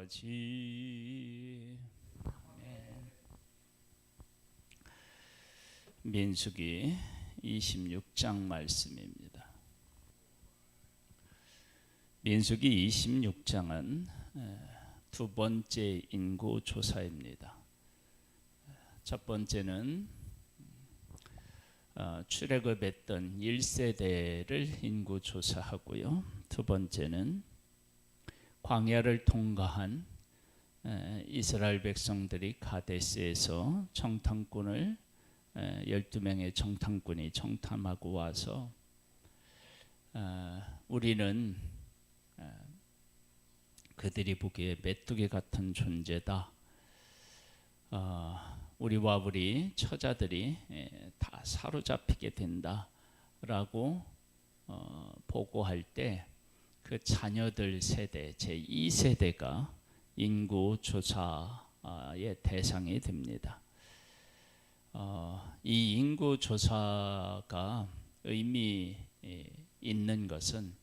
아버지. 아멘. 민수기 26장 말씀입니다. 민수기 26장은 두 번째 인구 조사입니다. 첫 번째는 출애굽했던 1세대를 인구 조사하고요. 두 번째는 광야를 통과한 이스라엘 백성들이 가데스에서 정탐꾼을 12명의 정탐꾼이 정탐하고 와서 우리는 그들이 보기에 메뚜기 같은 존재다. 우리와 우리 처자들이 다 사로잡히게 된다라고 보고할 때 그 자녀들 세대 제2세대가 인구 조사의 대상이 됩니다. 이 인구 조사가 의미 있는 것은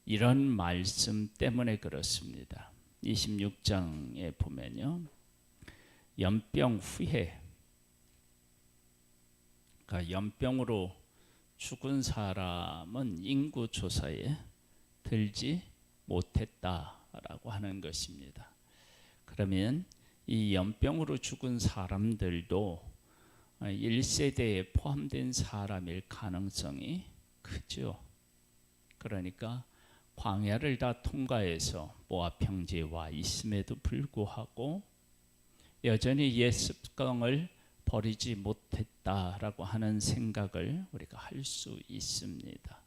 이런 말씀 때문에 그렇습니다. 26장에 보면요, 연병 후에, 그러니까 연병으로 죽은 사람은 인구 조사에 들지 못했다라고 하는 것입니다. 그러면 이 연병으로 죽은 사람들도 1세대에 포함된 사람일 가능성이 크죠. 그러니까 광야를 다 통과해서 모압 평지에 와 있음에도 불구하고 여전히 옛 습관을 버리지 못했다라고 하는 생각을 우리가 할 수 있습니다.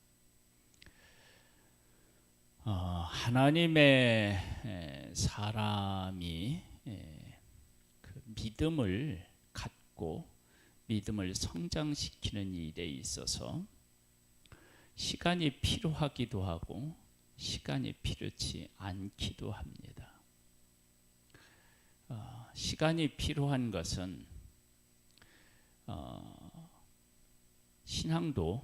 하나님의 사람이 그 믿음을 갖고 믿음을 성장시키는 일에 있어서 시간이 필요하기도 하고 시간이 필요치 않기도 합니다. 시간이 필요한 것은 신앙도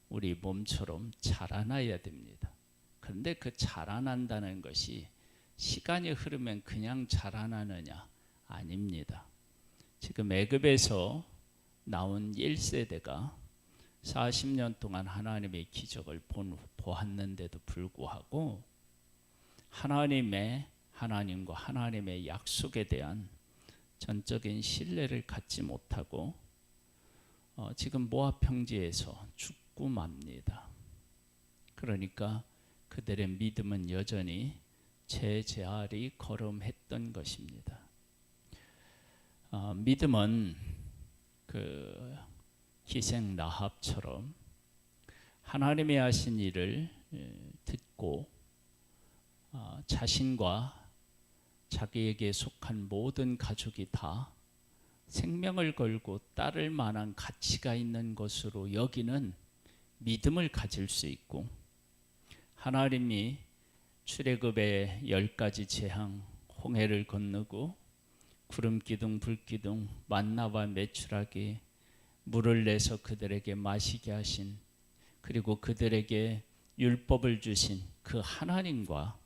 우리 몸처럼 자라나야 됩니다. 그런데 그 자라난다는 것이 시간이 흐르면 그냥 자라나느냐? 아닙니다. 지금 애굽에서 나온 1세대가 40년 동안 하나님의 기적을 보았는데도 불구하고 하나님과 하나님의 약속에 대한 전적인 신뢰를 갖지 못하고 지금 모압 평지에서 죽고 맙니다. 그러니까 그들의 믿음은 여전히 제자리 걸음했던 것입니다. 믿음은 그 기생 라합처럼 하나님이 하신 일을 듣고 자신과 자기에게 속한 모든 가족이 다 생명을 걸고 따를 만한 가치가 있는 것으로 여기는 믿음을 가질 수 있고, 하나님이 출애굽의 10가지 재앙, 홍해를 건너고 구름 기둥 불 기둥 만나와 메추라기 물을 내서 그들에게 마시게 하신, 그리고 그들에게 율법을 주신 그 하나님과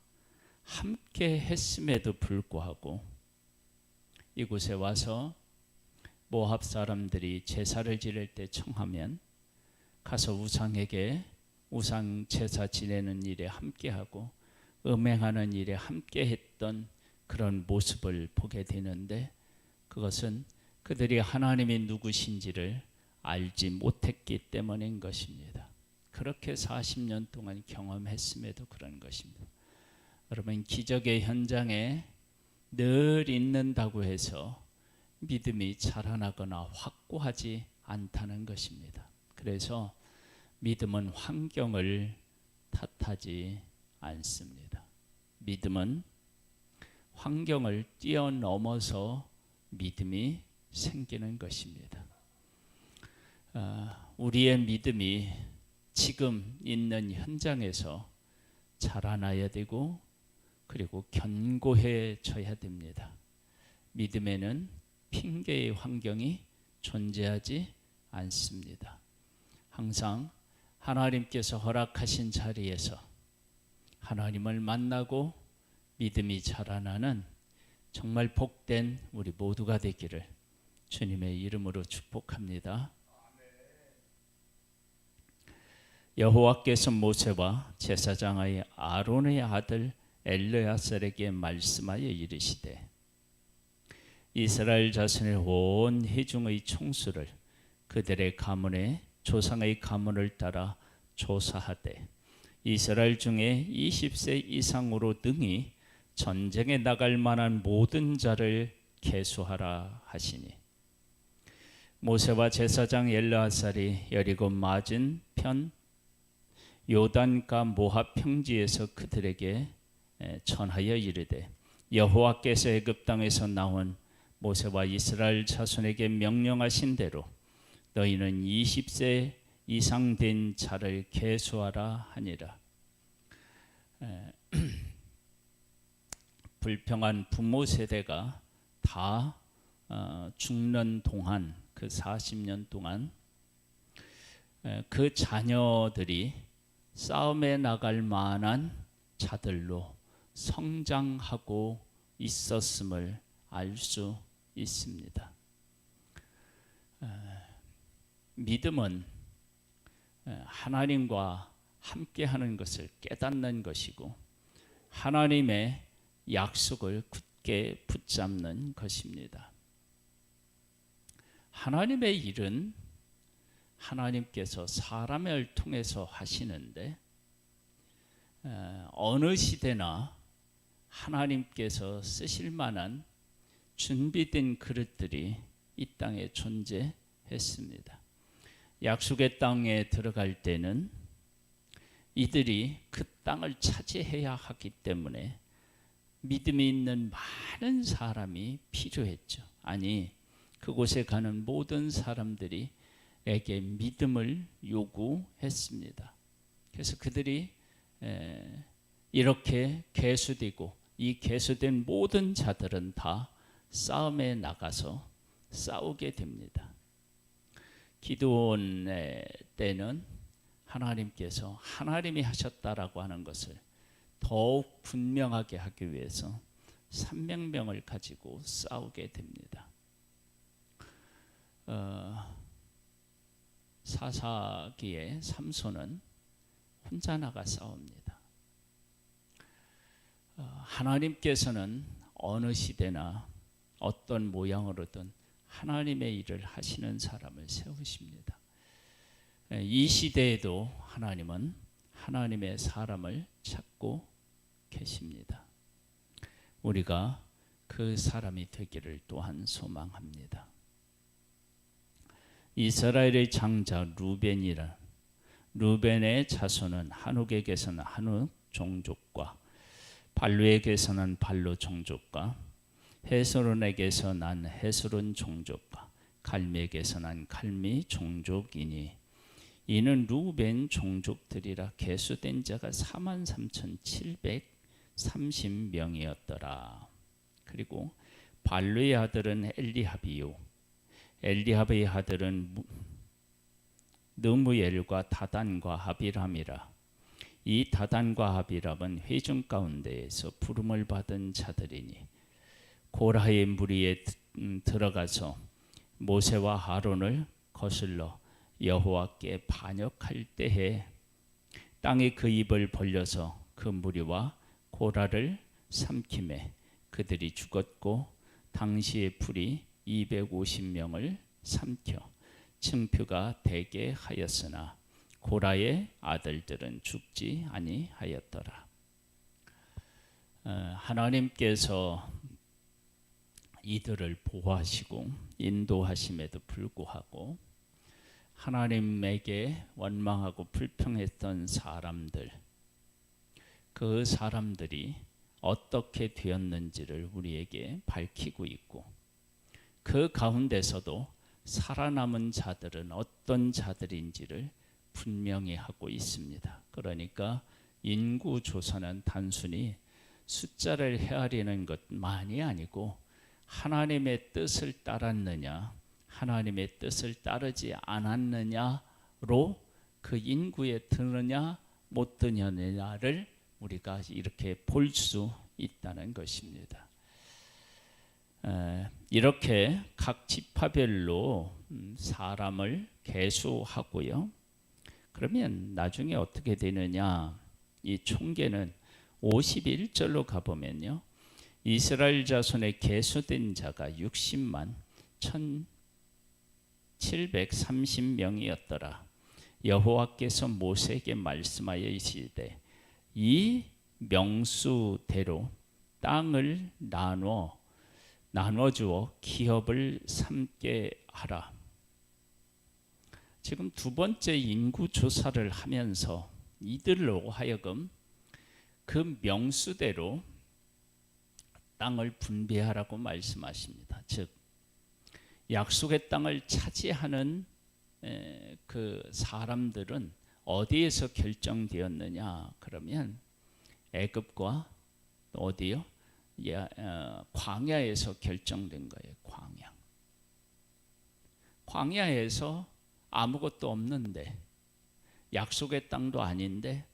함께 했음에도 불구하고 이곳에 와서 모압 사람들이 제사를 지낼 때 청하면 가서 우상에게 우상 제사 지내는 일에 함께하고 음행하는 일에 함께했던 그런 모습을 보게 되는데, 그것은 그들이 하나님이 누구신지를 알지 못했기 때문인 것입니다. 그렇게 40년 동안 경험했음에도 그런 것입니다. 여러분, 기적의 현장에 늘 있는다고 해서 믿음이 자라나거나 확고하지 않다는 것입니다. 그래서 믿음은 환경을 탓하지 않습니다. 믿음은 환경을 뛰어넘어서 믿음이 생기는 것입니다. 우리의 믿음이 지금 있는 현장에서 자라나야 되고 그리고 견고해져야 됩니다. 믿음에는 핑계의 환경이 존재하지 않습니다. 항상 하나님께서 허락하신 자리에서 하나님을 만나고 믿음이 자라나는 정말 복된 우리 모두가 되기를 주님의 이름으로 축복합니다. 여호와께서 모세와 제사장의 아론의 아들 엘르야살에게 말씀하여 이르시되 이스라엘 자손의 온 회중의 총수를 그들의 가문의 조상의 가문을 따라 조사하되 이스라엘 중에 20세 이상으로 능히 전쟁에 나갈 만한 모든 자를 계수하라 하시니 모세와 제사장 엘르아살이 여리고 맞은 편 요단가 모압 평지에서 그들에게 전하여 이르되 여호와께서 애굽 땅에서 나온 모세와 이스라엘 자손에게 명령하신 대로 너희는 20세 이상 된 자를 계수하라 하니라. 불평한 부모 세대가 다 죽는 동안 그 40년 동안 그 자녀들이 싸움에 나갈 만한 자들로 성장하고 있었음을 알 수 있습니다. 믿음은 하나님과 함께하는 것을 깨닫는 것이고 하나님의 약속을 굳게 붙잡는 것입니다. 하나님의 일은 하나님께서 사람을 통해서 하시는데 어느 시대나 하나님께서 쓰실 만한 준비된 그릇들이 이 땅에 존재했습니다. 약속의 땅에 들어갈 때는 이들이 그 땅을 차지해야 하기 때문에 믿음이 있는 많은 사람이 필요했죠. 아니, 그곳에 가는 모든 사람들이 에게 믿음을 요구했습니다. 그래서 그들이 이렇게 계수되고 이 계수된 모든 자들은 다 싸움에 나가서 싸우게 됩니다. 기드온의 때는 하나님께서 하나님이 하셨다라고 하는 것을 더욱 분명하게 하기 위해서 300명을 가지고 싸우게 됩니다. 사사기에 삼손은 혼자 나가 싸웁니다. 하나님께서는 어느 시대나 어떤 모양으로든 하나님의 일을 하시는 사람을 세우십니다. 이 시대에도 하나님은 하나님의 사람을 찾고 계십니다. 우리가 그 사람이 되기를 또한 소망합니다. 이스라엘의 장자 루벤이라 루벤의 자손은 한옥에게서는 한옥 종족과 발루에게서는 발루 종족과 헤스론에게서 난 헤스론 종족과 갈미에게서 난 갈미 종족이니 이는 루벤 종족들이라 계수된 자가 43,730명이었더라. 그리고 발루의 아들은 엘리합이요 엘리합의 아들은 느무엘과 다단과 하비람이라. 이 다단과 하비람은 회중 가운데에서 부름을 받은 자들이니 고라의 무리에 들어가서 모세와 아론을 거슬러 여호와께 반역할 때에 땅이 그 입을 벌려서 그 무리와 고라를 삼키매 그들이 죽었고 당시의 풀이 250명을 삼켜 증표가 되게 하였으나 고라의 아들들은 죽지 아니하였더라. 하나님께서 이들을 보호하시고 인도하심에도 불구하고 하나님에게 원망하고 불평했던 사람들, 그 사람들이 어떻게 되었는지를 우리에게 밝히고 있고 그 가운데서도 살아남은 자들은 어떤 자들인지를 분명히 하고 있습니다. 그러니까 인구 조사는 단순히 숫자를 헤아리는 것만이 아니고 하나님의 뜻을 따랐느냐 하나님의 뜻을 따르지 않았느냐로 그 인구에 드느냐 못 드느냐를 우리가 이렇게 볼 수 있다는 것입니다. 이렇게 각 지파별로 사람을 계수하고요. 그러면 나중에 어떻게 되느냐? 이 총계는 51절로 가보면요. 이스라엘 자손의 계수된 자가 60만 1730명이었더라. 여호와께서 모세에게 말씀하여 이르시되 이 명수대로 땅을 나눠 주어 기업을 삼게 하라. 지금 두 번째 인구 조사를 하면서 이들로 하여금 그 명수대로 땅을 분배하라고 말씀하십니다. 즉 약속의 땅을 차지하는 그 사람들은 어디에서 결정되었느냐? 그러면 애굽과 어디요? 광야에서 결정된 거예요. 광야에서 아무것도 없는데, 약속의 땅도 아닌데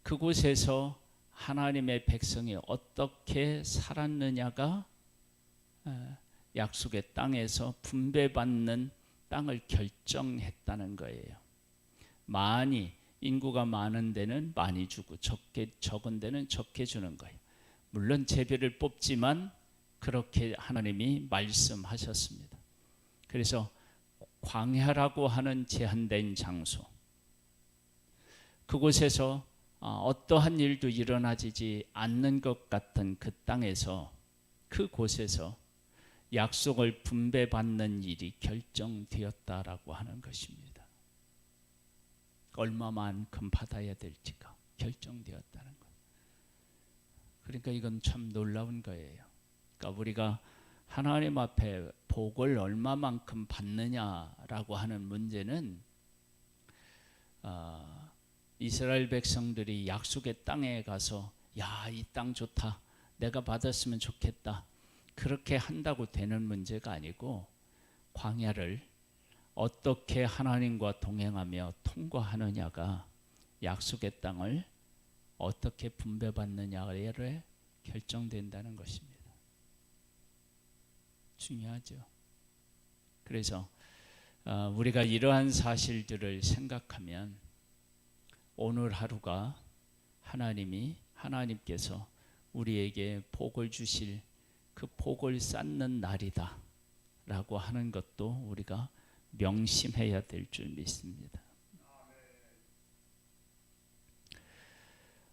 그곳에서 하나님의 백성이 어떻게 살았느냐가 약속의 땅에서 분배받는 땅을 결정했다는 거예요. 인구가 많은 데는 많이 주고 적은 데는 적게 주는 거예요. 물론 제비를 뽑지만 그렇게 하나님이 말씀하셨습니다. 그래서 광야라고 하는 제한된 장소, 그곳에서 어떠한 일도 일어나지 않는 것 같은 그 땅에서, 그곳에서 약속을 분배받는 일이 결정되었다라고 하는 것입니다. 얼마만큼 받아야 될지가 결정되었다는 것. 그러니까 이건 참 놀라운 거예요. 그러니까 우리가 하나님 앞에 복을 얼마만큼 받느냐라고 하는 문제는 이스라엘 백성들이 약속의 땅에 가서 야, 이 땅 좋다, 내가 받았으면 좋겠다, 그렇게 한다고 되는 문제가 아니고, 광야를 어떻게 하나님과 동행하며 통과하느냐가 약속의 땅을 어떻게 분배받느냐를 결정된다는 것입니다. 중요하죠. 그래서 우리가 이러한 사실들을 생각하면 오늘 하루가 하나님께서 우리에게 복을 주실 그 복을 쌓는 날이다 라고 하는 것도 우리가 명심해야 될 줄 믿습니다.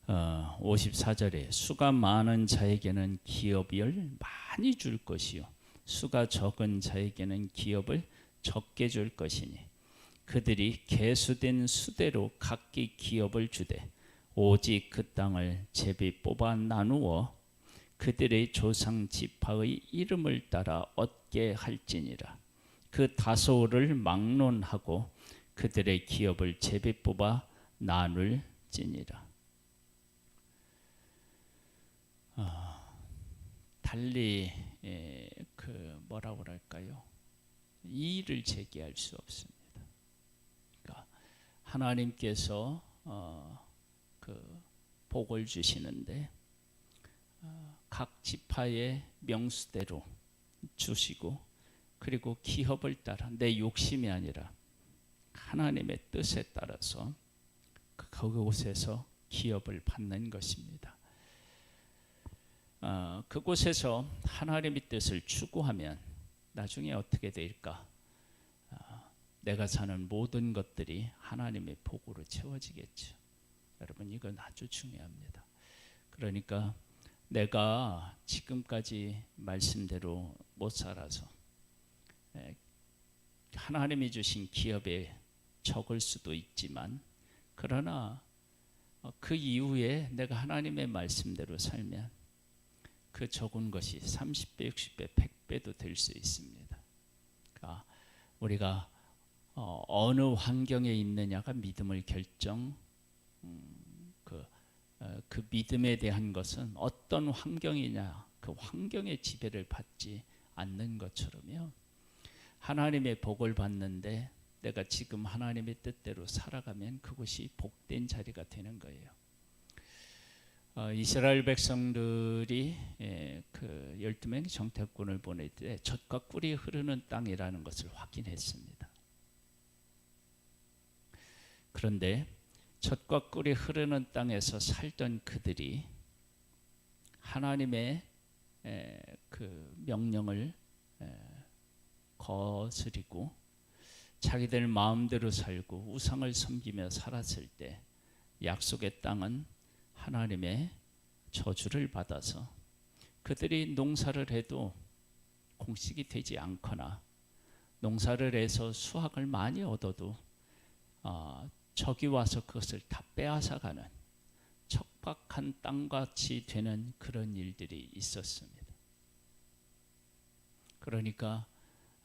54절에 수가 많은 자에게는 기업을 많이 줄 것이요 수가 적은 자에게는 기업을 적게 줄 것이니 그들이 계수된 수대로 각기 기업을 주되 오직 그 땅을 제비 뽑아 나누어 그들의 조상 지파의 이름을 따라 얻게 할지니라. 그 다소를 막론하고 그들의 기업을 제비 뽑아 나눌지니라. 달리 뭐라고 할까요? 이의를 제기할 수 없습니다. 그러니까 하나님께서 그 복을 주시는데 각 지파의 명수대로 주시고, 그리고 기업을 따라, 내 욕심이 아니라 하나님의 뜻에 따라서 그곳에서 기업을 받는 것입니다. 그곳에서 하나님의 뜻을 추구하면 나중에 어떻게 될까? 내가 사는 모든 것들이 하나님의 복으로 채워지겠죠. 여러분, 이건 아주 중요합니다. 그러니까 내가 지금까지 말씀대로 못 살아서 하나님이 주신 기업에 적을 수도 있지만, 그러나 그 이후에 내가 하나님의 말씀대로 살면 그 적은 것이 30배, 60배, 100배도 될 수 있습니다. 그러니까 우리가 어느 환경에 있느냐가 믿음을 그 믿음에 대한 것은 어떤 환경이냐, 그 환경의 지배를 받지 않는 것처럼요, 하나님의 복을 받는데 내가 지금 하나님의 뜻대로 살아가면 그것이 복된 자리가 되는 거예요. 이스라엘 백성들이 그 12명의 정탐꾼을 보낼 때 젖과 꿀이 흐르는 땅이라는 것을 확인했습니다. 그런데 젖과 꿀이 흐르는 땅에서 살던 그들이 하나님의 그 명령을 거스리고 자기들 마음대로 살고 우상을 섬기며 살았을 때 약속의 땅은 하나님의 저주를 받아서 그들이 농사를 해도 공식이 되지 않거나 농사를 해서 수확을 많이 얻어도 적이 와서 그것을 다 빼앗아가는 척박한 땅같이 되는 그런 일들이 있었습니다. 그러니까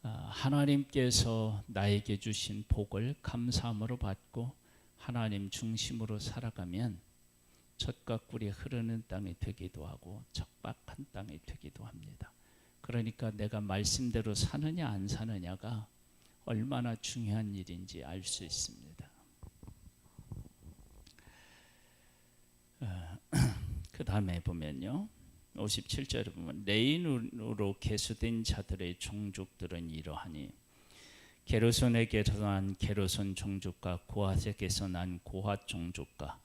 하나님께서 나에게 주신 복을 감사함으로 받고 하나님 중심으로 살아가면 젖과 꿀이 흐르는 땅이 되기도 하고 척박한 땅이 되기도 합니다. 그러니까 내가 말씀대로 사느냐 안 사느냐가 얼마나 중요한 일인지 알 수 있습니다. 그 다음에 보면요, 57절에 보면 레인으로 계수된 자들의 종족들은 이러하니 게르손에게서 난 게르손 종족과 고핫에게서 난 고핫 종족과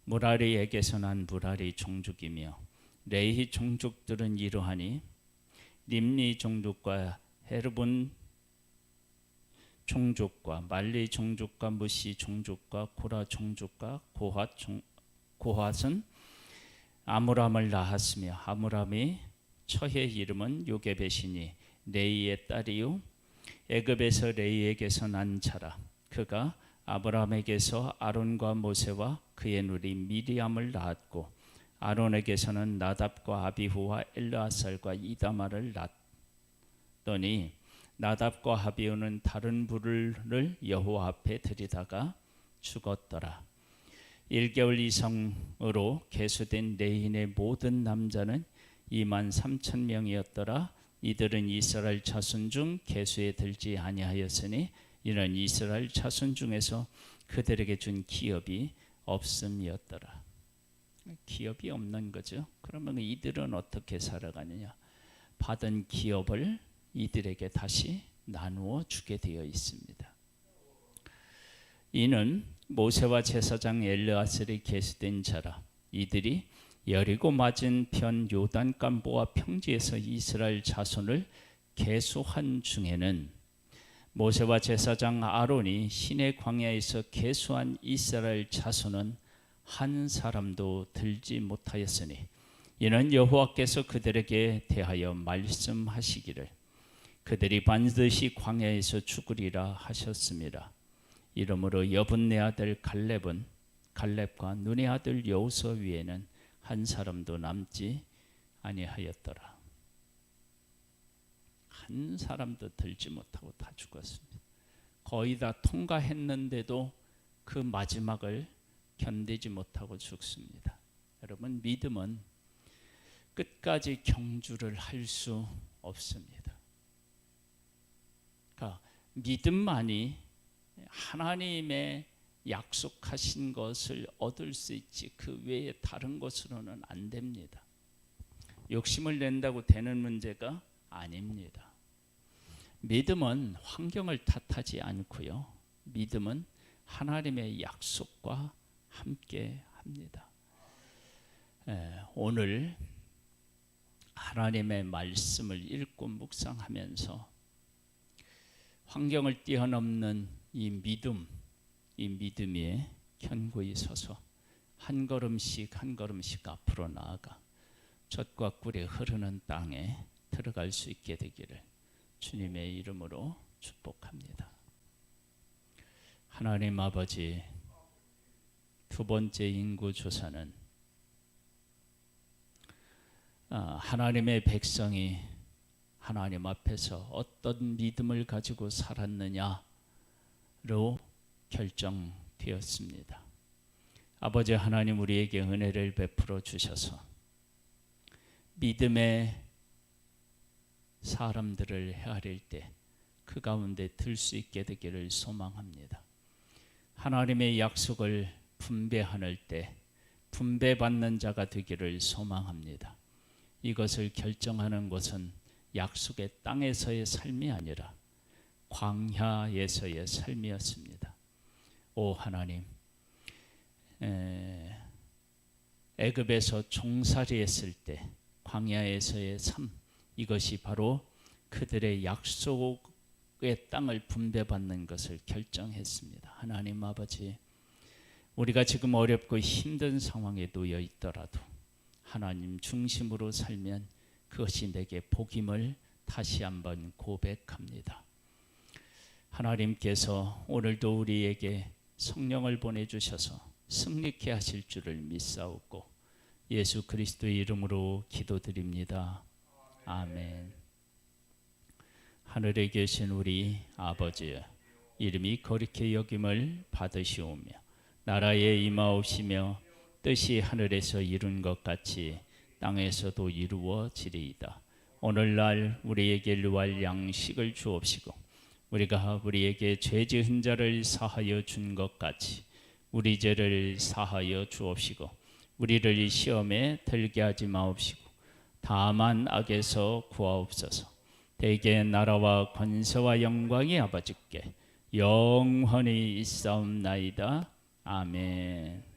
무라리에게서 난 무라리 종족이며 레히 종족들은 이러하니 림리 종족과 헤르본 종족과 말리 종족과 무시 종족과 고라 종족과 고핫은 아므람을 낳았으며 아므람이 처의 이름은 요게벳이니 레이의 딸이요 애굽에서 레이에게서 난 자라. 그가 아브람에게서 아론과 모세와 그의 누리 미리암을 낳았고 아론에게서는 나답과 아비후와 엘르아살과 이다마를 낳더니 나답과 아비후는 다른 불을 여호와 앞에 들이다가 죽었더라. 1개월 이상으로 계수된 레인의 모든 남자는 23,000명이었더라. 이들은 이스라엘 자손 중 계수에 들지 아니하였으니 이는 이스라엘 자손 중에서 그들에게 준 기업이 없음이었더라. 기업이 없는 거죠. 그러면 이들은 어떻게 살아가느냐? 받은 기업을 이들에게 다시 나누어 주게 되어 있습니다. 이는 모세와 제사장 엘르아살이 계수된 자라. 이들이 여리고 맞은편 요단강보와 평지에서 이스라엘 자손을 계수한 중에는 모세와 제사장 아론이 시내 광야에서 계수한 이스라엘 자손은 한 사람도 들지 못하였으니 이는 여호와께서 그들에게 대하여 말씀하시기를 그들이 반드시 광야에서 죽으리라 하셨습니다. 이러므로 여분네 아들 갈렙과 눈의 아들 여호수아 위에는 한 사람도 남지 아니하였더라. 한 사람도 들지 못하고 다 죽었습니다. 거의 다 통과했는데도 그 마지막을 견디지 못하고 죽습니다. 여러분, 믿음은 끝까지 경주를 할 수 없습니다. 그러니까 믿음만이 하나님의 약속하신 것을 얻을 수 있지 그 외에 다른 것으로는 안 됩니다. 욕심을 낸다고 되는 문제가 아닙니다. 믿음은 환경을 탓하지 않고요. 믿음은 하나님의 약속과 함께 합니다. 오늘 하나님의 말씀을 읽고 묵상하면서 환경을 뛰어넘는 이 믿음에 견고히 서서 한 걸음씩 한 걸음씩 앞으로 나아가 젖과 꿀이 흐르는 땅에 들어갈 수 있게 되기를 주님의 이름으로 축복합니다. 하나님 아버지, 두 번째 인구 조사는 하나님의 백성이 하나님 앞에서 어떤 믿음을 가지고 살았느냐로 결정되었습니다. 아버지 하나님, 우리에게 은혜를 베풀어 주셔서 믿음의 사람들을 헤아릴 때 그 가운데 들 수 있게 되기를 소망합니다. 하나님의 약속을 분배하는 때 분배받는 자가 되기를 소망합니다. 이것을 결정하는 것은 약속의 땅에서의 삶이 아니라 광야에서의 삶이었습니다. 오 하나님, 애굽에서 종살이했을 때 광야에서의 삶, 이것이 바로 그들의 약속의 땅을 분배받는 것을 결정했습니다. 하나님 아버지, 우리가 지금 어렵고 힘든 상황에 놓여 있더라도 하나님 중심으로 살면 그것이 내게 복임을 다시 한번 고백합니다. 하나님께서 오늘도 우리에게 성령을 보내주셔서 승리케 하실 줄을 믿사오고 예수 그리스도의 이름으로 기도드립니다. 아멘. 하늘에 계신 우리 아버지여, 이름이 거룩히 여김을 받으시오며 나라에 임하옵시며 뜻이 하늘에서 이룬 것 같이 땅에서도 이루어지리이다. 오늘날 우리에게 일용할 양식을 주옵시고 우리가 우리에게 죄 지은 자를 사하여 준 것 같이 우리 죄를 사하여 주옵시고 우리를 시험에 들게 하지 마옵시고 다만 악에서 구하옵소서. 대개 나라와 권세와 영광이 아버지께 영원히 있사옵나이다. 아멘.